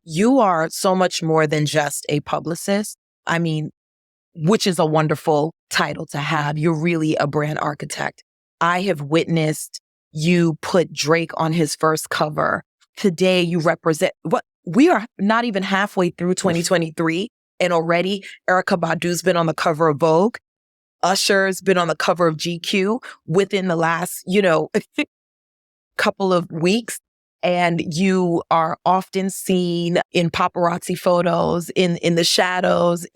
you are so much more than just a publicist. I mean, which is a wonderful title to have. You're really a brand architect. I have witnessed you put Drake on his first cover. Today, you represent what we are not even halfway through 2023. And already Erykah Badu's been on the cover of Vogue. Usher's been on the cover of GQ within the last, couple of weeks. And you are often seen in paparazzi photos, in the shadows,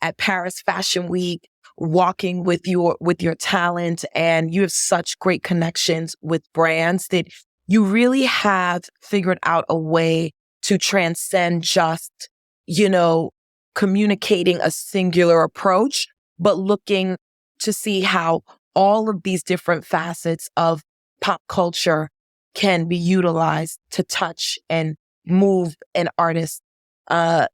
at Paris Fashion Week, walking with your talent. And you have such great connections with brands that you really have figured out a way to transcend just, communicating a singular approach, but looking to see how all of these different facets of pop culture can be utilized to touch and move an artist,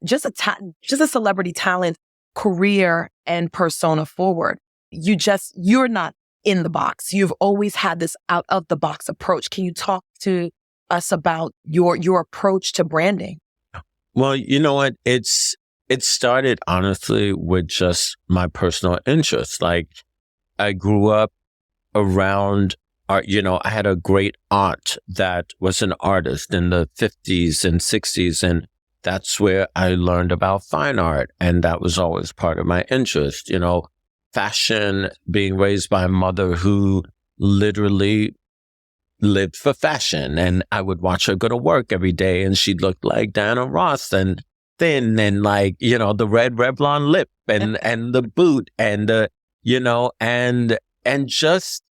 just a celebrity talent career and persona forward. You're not in the box. You've always had this out of the box approach. Can you talk to us about your approach to branding? Well, you know what? It started honestly with just my personal interests. Like, I grew up around art. I had a great aunt that was an artist in the 50s and 60s, and that's where I learned about fine art. And that was always part of my interest, fashion, being raised by a mother who literally lived for fashion. And I would watch her go to work every day, and she looked like Diana Ross and thin and like, the red Revlon lip and the boot and and just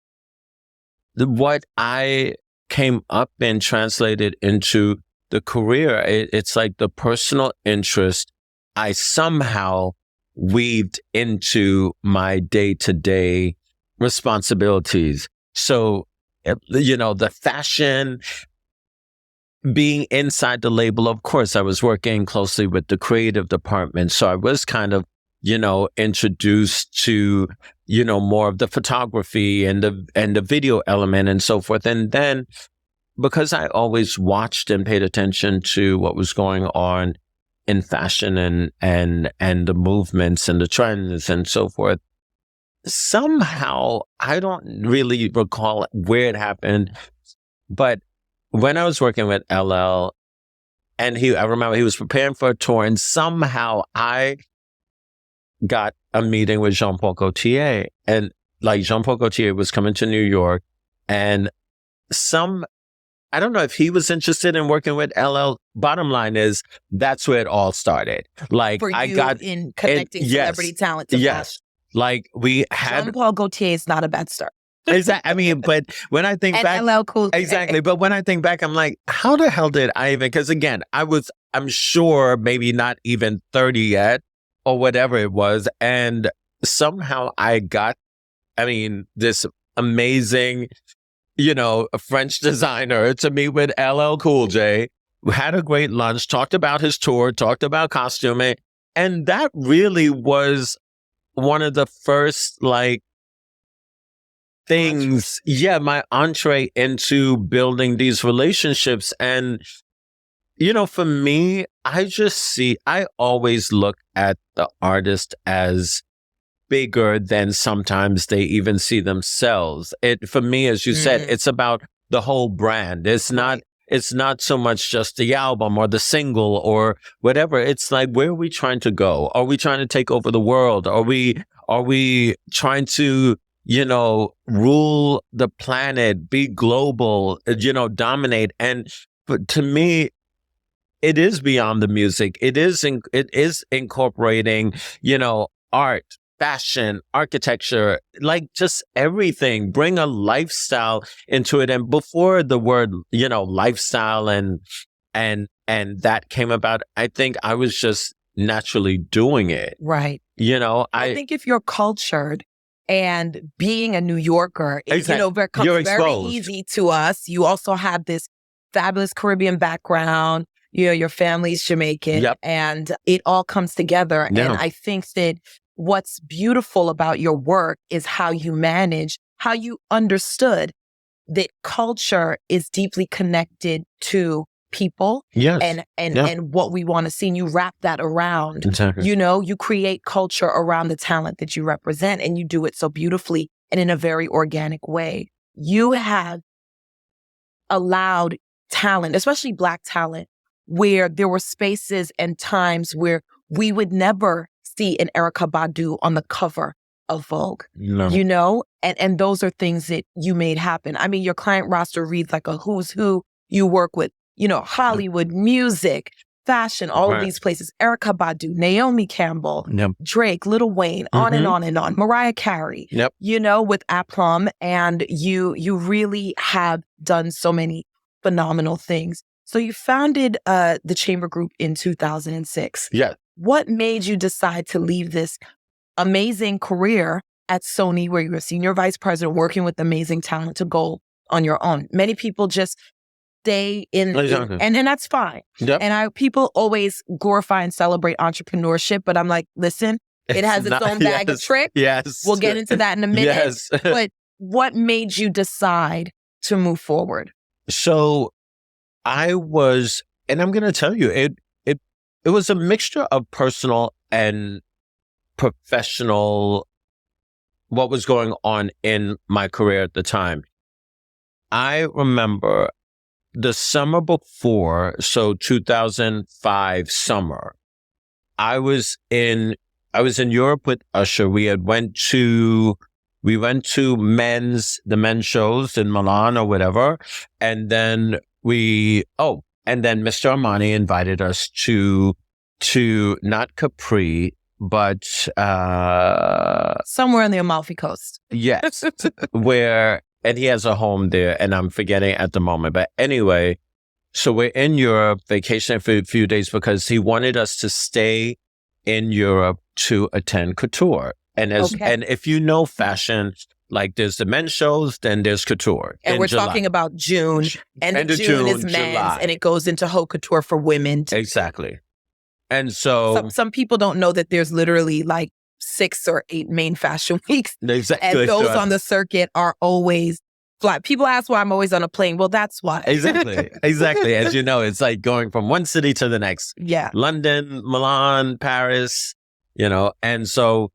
what I came up and translated into the career. It's like the personal interest I somehow weaved into my day-to-day responsibilities. So, the fashion, being inside the label, of course, I was working closely with the creative department. So I was kind of, introduced to, more of the photography and the video element and so forth. And then because I always watched and paid attention to what was going on in fashion and the movements and the trends and so forth, somehow, I don't really recall where it happened, but when I was working with LL, and I remember he was preparing for a tour, and somehow I got a meeting with Jean-Paul Gaultier, and like Jean-Paul Gaultier was coming to New York, and I don't know if he was interested in working with LL. Bottom line is, that's where it all started. Like, For you in connecting celebrity talent to fashion. Like, we had Jean-Paul Gaultier is not a bad start. Exactly. I mean, but when I think back, LL Cool J. Exactly. But when I think back, I'm like, how the hell did I even? Because again, I'm sure maybe not even 30 yet, or whatever it was, and somehow I got, this amazing, French designer to meet with LL Cool J. We had a great lunch, talked about his tour, talked about costuming, and that really was one of the first things, my entree into building these relationships. And, for me, I always look at the artist as bigger than sometimes they even see themselves. For me, as you said, it's about the whole brand. It's not so much just the album or the single or whatever. It's like, where are we trying to go? Are we trying to take over the world? Are we trying to rule the planet, be global, dominate? And to me, it is beyond the music. It is incorporating, art, fashion, architecture, like just everything. Bring a lifestyle into it. And before the word, lifestyle and that came about, I think I was just naturally doing it. Right. I think if you're cultured, and being a New Yorker, exactly. comes very easy to us. You also have this fabulous Caribbean background. Your family's Jamaican, and it all comes together. Yeah. And I think that what's beautiful about your work is how you understood that culture is deeply connected to people Yes. and what we want to see. And you wrap that around, Exactly. you create culture around the talent that you represent, and you do it so beautifully and in a very organic way. You have allowed talent, especially Black talent, where there were spaces and times where we would never see an Erykah Badu on the cover of Vogue, No. and those are things that you made happen. I mean, your client roster reads like a who's who. You work with, Hollywood, music, fashion, all of these places. Erykah Badu, Naomi Campbell, Drake, Lil Wayne, on and on and on. Mariah Carey, with Aplomb, and you really have done so many phenomenal things. So you founded the Chamber Group in 2006. Yeah. What made you decide to leave this amazing career at Sony, where you're a senior vice president working with amazing talent, to go on your own? Many people just stay in, and that's fine. Yep. And people always glorify and celebrate entrepreneurship, but I'm like, listen, it has its own bag of tricks. Yes. We'll get into that in a minute. Yes. But what made you decide to move forward? So I was, and I'm going to tell you, it was a mixture of personal and professional, what was going on in my career at the time. I remember the summer before, so 2005 summer, I was in Europe with Usher. We went to the men's shows in Milan or whatever. And then Mr. Armani invited us to not Capri, but somewhere on the Amalfi Coast. Yes. And he has a home there, and I'm forgetting at the moment. But anyway, so we're in Europe, vacationing for a few days, because he wanted us to stay in Europe to attend couture. And and if you know fashion, like there's the men's shows, then there's couture. And we're talking about June. End of June is men's, July. And it goes into haute couture for women. Exactly. And so some people don't know that there's literally like 6 or 8 main fashion weeks. Exactly. And those on the circuit are always fly. People ask why I'm always on a plane. Well, that's why. Exactly. Exactly. As you know, it's like going from one city to the next. Yeah. London, Milan, Paris, and so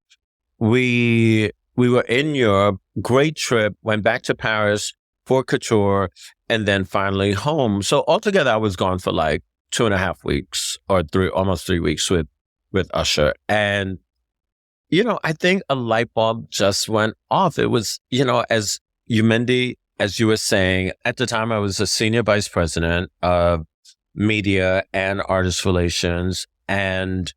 we were in Europe, great trip, went back to Paris for couture, and then finally home. So altogether, I was gone for like 2.5 weeks or almost 3 weeks with Usher. And I think a light bulb just went off. It was, as Umindi, as you were saying, at the time I was a senior vice president of media and artist relations. And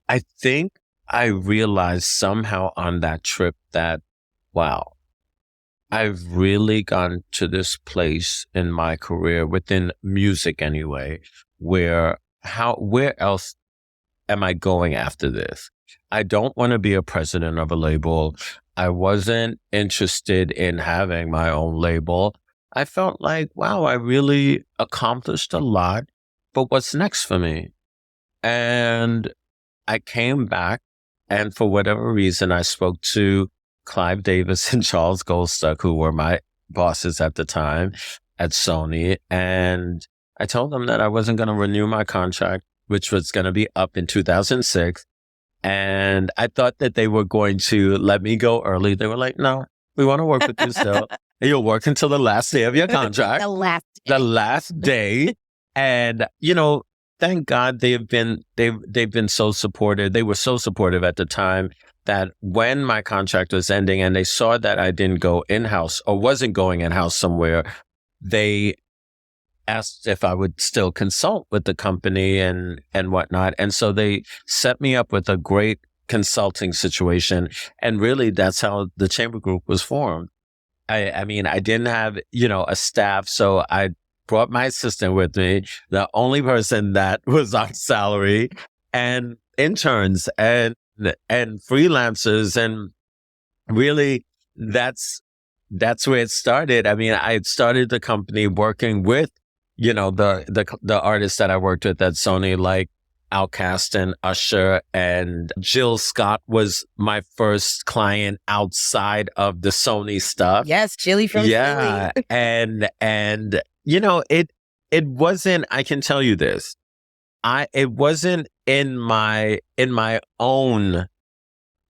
I think I realized somehow on that trip that, wow, I've really gone to this place in my career, within music anyway, where else am I going after this? I don't want to be a president of a label. I wasn't interested in having my own label. I felt like, wow, I really accomplished a lot, but what's next for me? And I came back, and for whatever reason, I spoke to Clive Davis and Charles Goldstuck, who were my bosses at the time at Sony. And I told them that I wasn't going to renew my contract, which was going to be up in 2006. And I thought that they were going to let me go early. They were like, no, we want to work with you still. And you'll work until the last day of your contract. The last day. And, thank God they've been so supportive. They were so supportive at the time that when my contract was ending and they saw that I didn't go in-house or wasn't going in-house somewhere, they asked if I would still consult with the company and whatnot. And so they set me up with a great consulting situation. And really, that's how the Chamber Group was formed. I mean, I didn't have, a staff. So I brought my assistant with me, the only person that was on salary, and interns and freelancers. And really, that's where it started. I mean, I had started the company working with, the artists that I worked with at Sony, like Outkast and Usher, and Jill Scott was my first client outside of the Sony stuff. Yes, Jilly from Philly. And it wasn't, I can tell you this. It wasn't in my own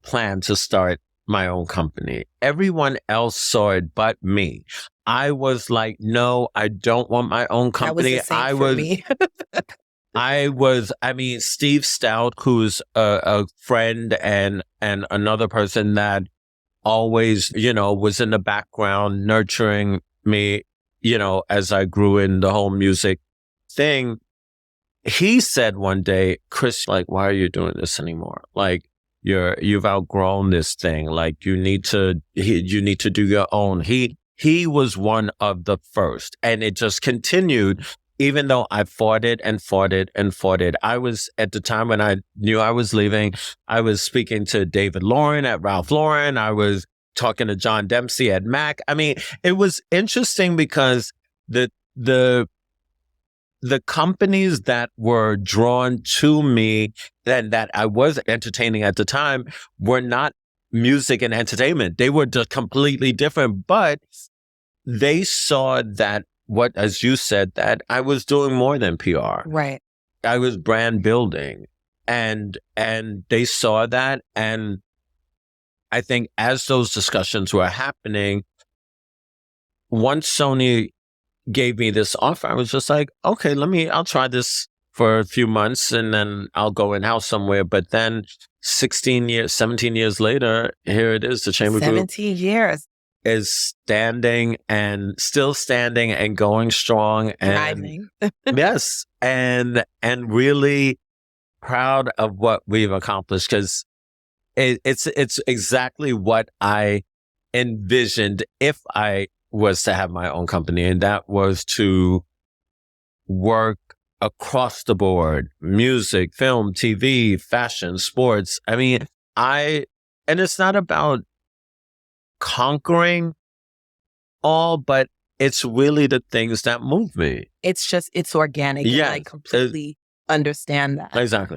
plan to start my own company. Everyone else saw it but me. I was like, no, I don't want my own company. I mean, Steve Stout, who's a friend and another person that always, was in the background nurturing me, as I grew in the whole music thing. He said one day, Chris, like, why are you doing this anymore? Like, you've outgrown this thing. Like, you need to do your own. He was one of the first, and it just continued. Even though I fought it and fought it and fought it, I was, at the time when I knew I was leaving, I was speaking to David Lauren at Ralph Lauren. I was talking to John Dempsey at Mac. I mean, it was interesting because the companies that were drawn to me and that I was entertaining at the time were not music and entertainment. They were just completely different, but they saw that, as you said, that I was doing more than PR. Right. I was brand building, and they saw that. And I think as those discussions were happening, once Sony gave me this offer, I was just like, okay, I'll try this for a few months and then I'll go in-house somewhere. But then 17 years later, here it is, the Chamber Group. 17 years. Is standing and still standing and going strong and thriving. Yes, and really proud of what we've accomplished, because it's exactly what I envisioned if I was to have my own company, and that was to work across the board: music, film, TV, fashion, sports. I mean, and it's not about conquering all, but it's really the things that move me. It's organic. Yeah, and I completely understand that. Exactly.